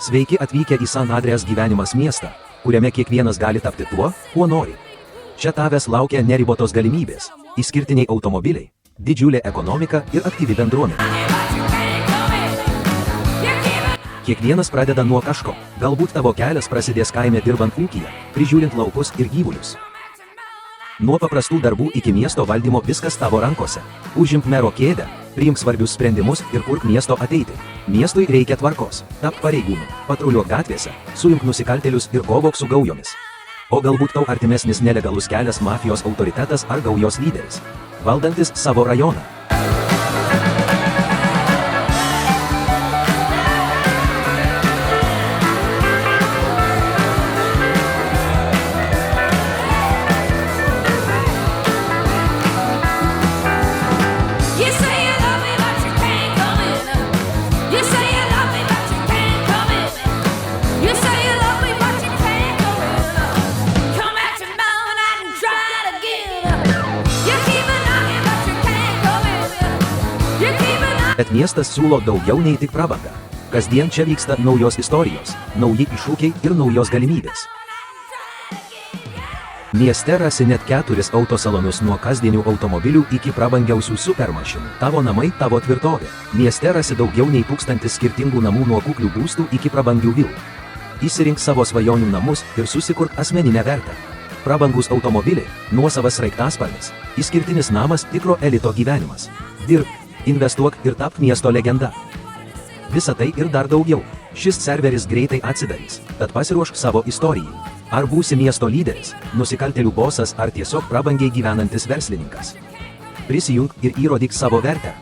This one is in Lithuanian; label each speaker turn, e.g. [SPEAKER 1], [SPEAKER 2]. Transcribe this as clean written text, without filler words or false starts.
[SPEAKER 1] Sveiki atvykę į San Andreas gyvenimas miestą, kuriame kiekvienas gali tapti tuo, kuo nori. Čia tavęs laukia neribotos galimybės, išskirtiniai automobiliai, didžiulė ekonomika ir aktyvi bendruomenė. Kiekvienas pradeda nuo kažko, galbūt tavo kelias prasidės kaime dirbant ūkyje, prižiūrint laukus ir gyvulius. Nuo paprastų darbų iki miesto valdymo viskas tavo rankose. Užimk mero kėdę, priimk svarbius sprendimus ir kurk miesto ateitį. Miestui reikia tvarkos, tapk pareigūnu, patruliuok gatvėse, suimk nusikaltėlius ir kovok su gaujomis. O galbūt tau artimesnis nelegalus kelias mafijos autoritetas ar gaujos lyderis, valdantis savo rajoną. Bet miestas siūlo daugiau nei tik prabangą. Kasdien čia vyksta naujos istorijos, nauji iššūkiai ir naujos galimybės. Mieste rasi net 4 autosalonus nuo kasdienių automobilių iki prabangiausių supermašinų. Tavo namai, tavo tvirtovė. Mieste rasi daugiau nei 1000 skirtingų namų nuo kuklių būstų iki prabangių vilų. Įsirink savo svajonių namus ir susikurk asmeninę vertę. Prabangus automobiliai, nuosavas sraigtasparnis, išskirtinis namas, tikro elito gyvenimas. Dirbk, investuok ir tapk miesto legenda. Visa tai ir dar daugiau. Šis serveris greitai atsidarys, tad pasiruošk savo istorijai. Ar būsi miesto lyderis, nusikaltėlių bosas ar tiesiog prabangiai gyvenantis verslininkas? Prisijunk ir įrodyk savo vertę.